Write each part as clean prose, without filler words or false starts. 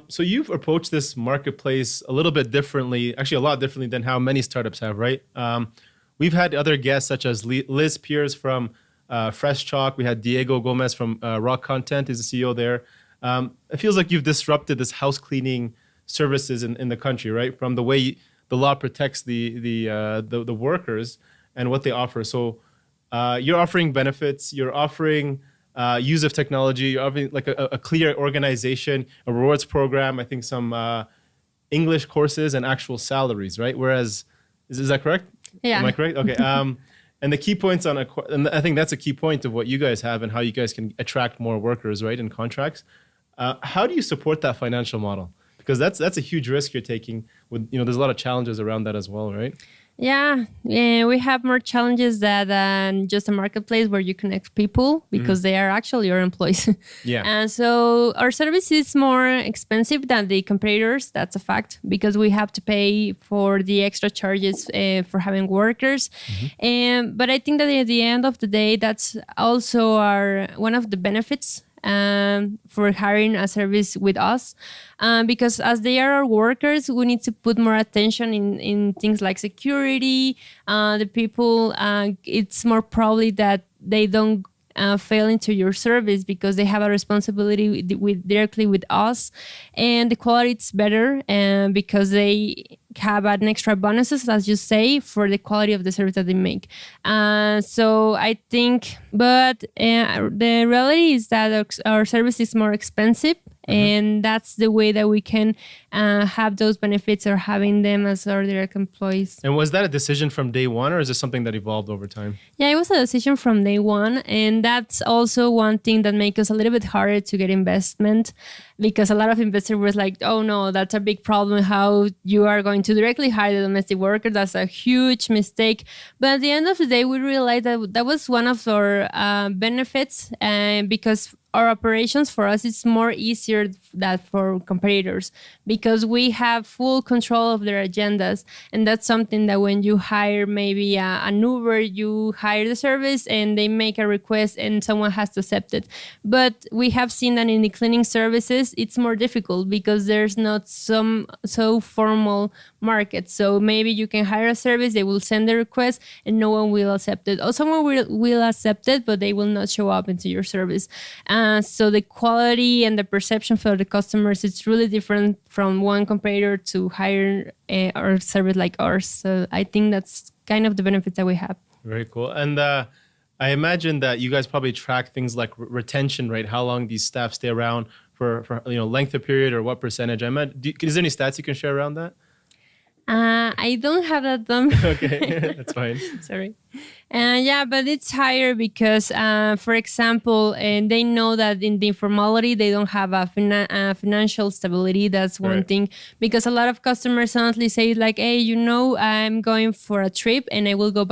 So you've approached this marketplace a little bit differently, actually a lot differently than how many startups have, right? We've had other guests such as Liz Pierce from Fresh Chalk. We had Diego Gomez from Rock Content, is the CEO there. It feels like you've disrupted this house cleaning services in the country, right? From the way the law protects the workers and what they offer. So you're offering benefits, you're offering use of technology, you're offering like a clear organization, a rewards program, I think some English courses and actual salaries, right? Whereas, is that correct? Yeah. Am I correct? Okay. And the key points and I think that's a key point of what you guys have and how you guys can attract more workers, right, in contracts. How do you support that financial model? Because that's a huge risk you're taking. With there's a lot of challenges around that as well, right? Yeah, we have more challenges than just a marketplace where you connect people because they are actually your employees. Yeah. And so our service is more expensive than the competitors. That's a fact because we have to pay for the extra charges for having workers. But I think that at the end of the day, that's also one of the benefits for hiring a service with us. Because as they are our workers, we need to put more attention in things like security. The people, it's more probably that they don't fail into your service because they have a responsibility directly with us, and the quality is better because they have an extra bonuses, as you say, for the quality of the service that they make. So I think, but the reality is that our service is more expensive. And that's the way that we can have those benefits or having them as our direct employees. And was that a decision from day one, or is this something that evolved over time? Yeah, it was a decision from day one. And that's also one thing that makes us a little bit harder to get investment, because a lot of investors were like, oh no, that's a big problem, how you are going to directly hire the domestic worker. That's a huge mistake. But at the end of the day, we realized that that was one of our benefits, because our operations for us is more easier than for competitors because we have full control of their agendas. And that's something that when you hire maybe an Uber, you hire the service and they make a request and someone has to accept it. But we have seen that in the cleaning services, it's more difficult because there's not so formal market. So maybe you can hire a service, they will send the request and no one will accept it. Or someone will accept it, but they will not show up into your service. So the quality and the perception for the customers, it's really different from one competitor to hire or service like ours. So I think that's kind of the benefits that we have. Very cool. And I imagine that you guys probably track things like retention rate, how long these staff stay around for length of period or what percentage. Is there any stats you can share around that? I don't have that done. Okay, that's fine. Sorry. Yeah, but it's higher because, for example, and they know that in the informality, they don't have a financial stability. That's one thing. Because a lot of customers honestly say like, hey, I'm going for a trip and I will go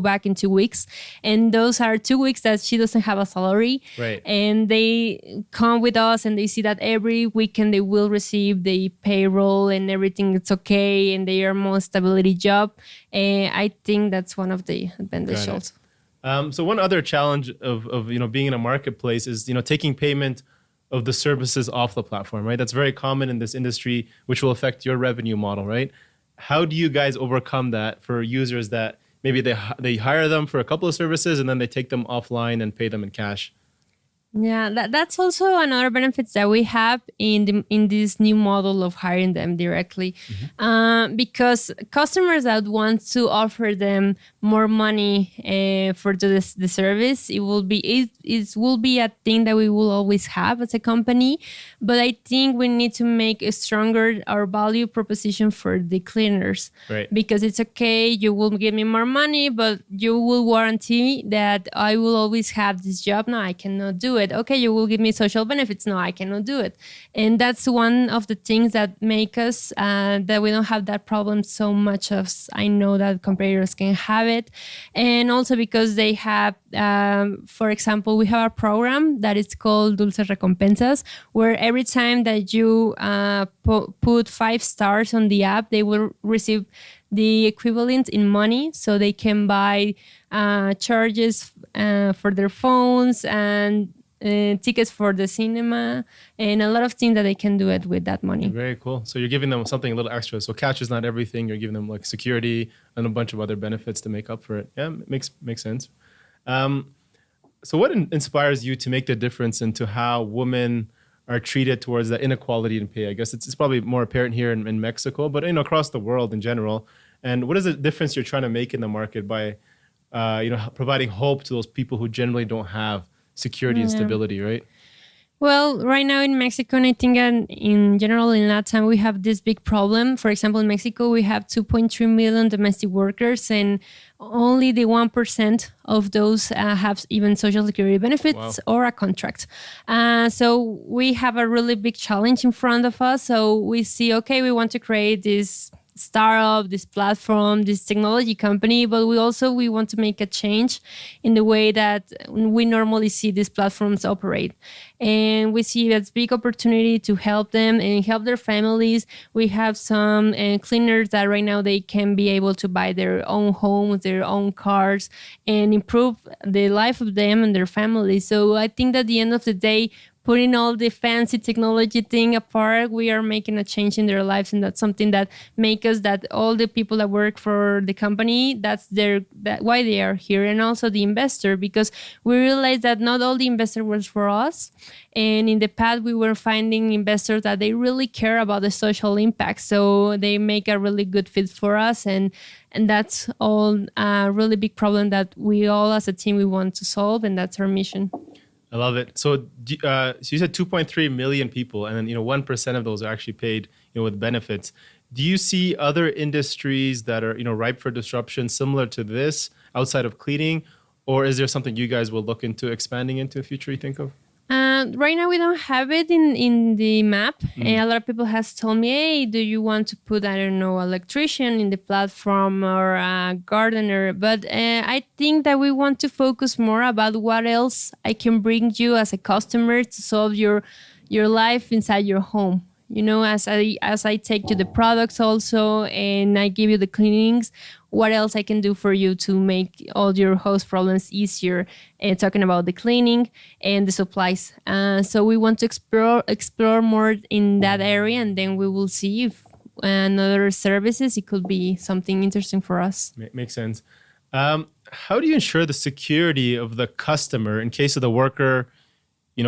back in 2 weeks. And those are 2 weeks that she doesn't have a salary. Right. And they come with us and they see that every weekend they will receive the payroll and everything. It's okay. And they are more stability job. I think that's one of the advantages. So one other challenge of being in a marketplace is taking payment of the services off the platform, right? That's very common in this industry, which will affect your revenue model, right? How do you guys overcome that for users that maybe they hire them for a couple of services and then they take them offline and pay them in cash? Yeah, that's also another benefits that we have in this new model of hiring them directly, because customers that want to offer them more money for the service, it will be a thing that we will always have as a company. But I think we need to make a stronger our value proposition for the cleaners, right? Because it's okay, you will give me more money, but you will guarantee that I will always have this job. No, I cannot do it. Okay, you will give me social benefits. No, I cannot do it. And that's one of the things that make us that we don't have that problem so much as I know that competitors can have it. And also because they have, for example, we have a program that is called Dulce Recompensas, where every time that you put 5 stars on the app, they will receive the equivalent in money, so they can buy charges for their phones and tickets for the cinema and a lot of things that they can do it with that money. Very cool. So you're giving them something a little extra. So cash is not everything. You're giving them like security and a bunch of other benefits to make up for it. Yeah, makes sense. So what inspires you to make the difference into how women are treated towards that inequality in pay? I guess it's probably more apparent here in Mexico, but across the world in general. And what is the difference you're trying to make in the market by providing hope to those people who generally don't have security and stability, right? Well, right now in Mexico, and I think in general in Latin, we have this big problem. For example, in Mexico, we have 2.3 million domestic workers, and only the 1% of those have even social security benefits or a contract. So we have a really big challenge in front of us. So we see, okay, we want to create this startup, this platform, this technology company, but we want to make a change in the way that we normally see these platforms operate. And we see that's big opportunity to help them and help their families. We have some cleaners that right now they can be able to buy their own homes, their own cars, and improve the life of them and their families. So I think that at the end of the day, putting all the fancy technology thing apart, we are making a change in their lives, and that's something that makes us that all the people that work for the company, that's why they are here, and also the investor, because we realize that not all the investor works for us, and in the past we were finding investors that they really care about the social impact, so they make a really good fit for us, and that's all a really big problem that we all as a team we want to solve, and that's our mission. I love it. So, so you said 2.3 million people, and then 1% of those are actually paid with benefits. Do you see other industries that are ripe for disruption similar to this outside of cleaning, or is there something you guys will look into expanding into the future? You think of? Right now we don't have it in the map. And a lot of people has told me, hey, do you want to put, I don't know, electrician in the platform or a gardener? But I think that we want to focus more about what else I can bring you as a customer to solve your life inside your home. As I take you the products also, and I give you the cleanings, what else I can do for you to make all your host problems easier, talking about the cleaning and the supplies. So we want to explore more in that area, and then we will see if other services, it could be something interesting for us. Makes sense. How do you ensure the security of the customer in case of the worker,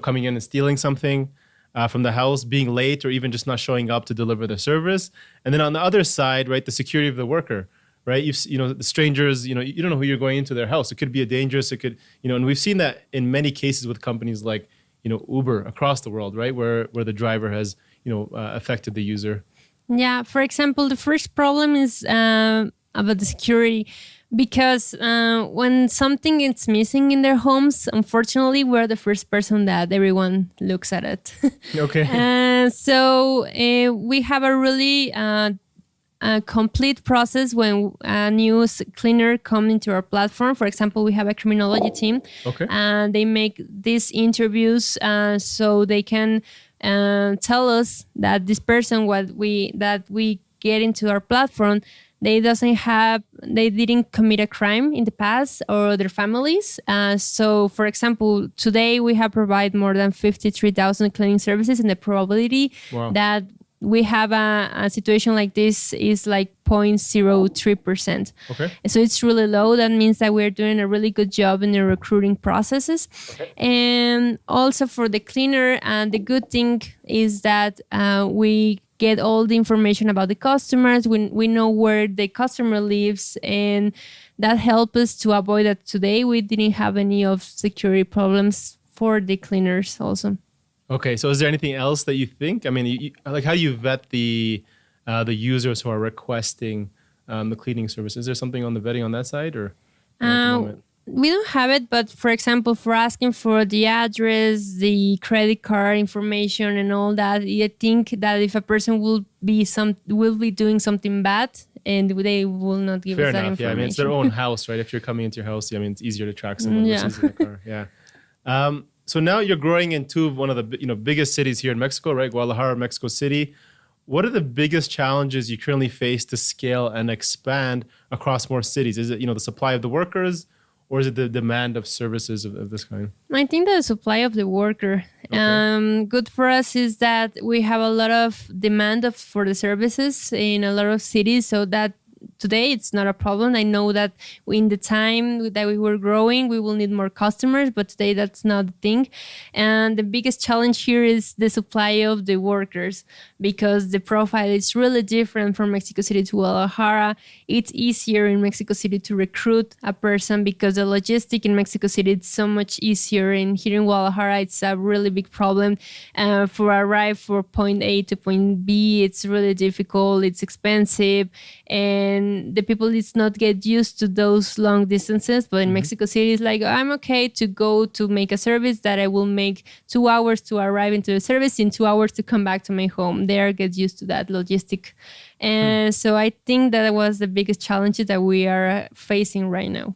coming in and stealing something from the house, being late, or even just not showing up to deliver the service? And then on the other side, right, the security of the worker, right? The strangers, you don't know who you're going into their house. It could be dangerous. It could, and we've seen that in many cases with companies like, Uber across the world, right? Where the driver has, affected the user. Yeah. For example, the first problem is about the security. Because when something is missing in their homes, unfortunately, we're the first person that everyone looks at it. Okay. So we have a really complete process when a new cleaner comes into our platform. For example, we have a criminology team. Okay. And they make these interviews so they can tell us that this person that we get into our platform, they didn't commit a crime in the past, or their families. So, for example, today we have provided more than 53,000 cleaning services, and the probability that we have a situation like this is like 0.03%. Okay. So it's really low. That means that we're doing a really good job in the recruiting processes. Okay. And also for the cleaner, the good thing is that we get all the information about the customers. We know where the customer lives, and that helps us to avoid that. Today we didn't have any of security problems for the cleaners also. Okay, so is there anything else that you think? I mean, like, how do you vet the users who are requesting the cleaning service? Is there something on the vetting on that side, or? We don't have it, but for example, for asking for the address, the credit card information, and all that, I think that if a person will be doing something bad, and they will not give us that information. Yeah, I mean, it's their own house, right? If you're coming into your house, I mean, it's easier to track someone versus in a car. Yeah. So now you're growing into one of the biggest cities here in Mexico, right? Guadalajara, Mexico City. what are the biggest challenges you currently face to scale and expand across more cities? Is it, the supply of the workers, or is it the demand of services of this kind? I think the supply of the worker. Okay. Good for us is that we have a lot of demand for the services in a lot of cities, so that today it's not a problem. I know that in the time that we were growing, we will need more customers, but today that's not the thing. And the biggest challenge here is the supply of the workers, because the profile is really different from Mexico City to Guadalajara. It's easier in Mexico City to recruit a person because the logistic in Mexico City is so much easier. And here in Guadalajara, it's a really big problem. For arrive from point A to point B, it's really difficult. It's expensive. And the people is not get used to those long distances. But in Mexico City, it's like, I'm okay to go to make a service that I will make 2 hours to arrive into the service, in 2 hours to come back to my home. There get used to that logistic. And so I think that was the biggest challenge that we are facing right now.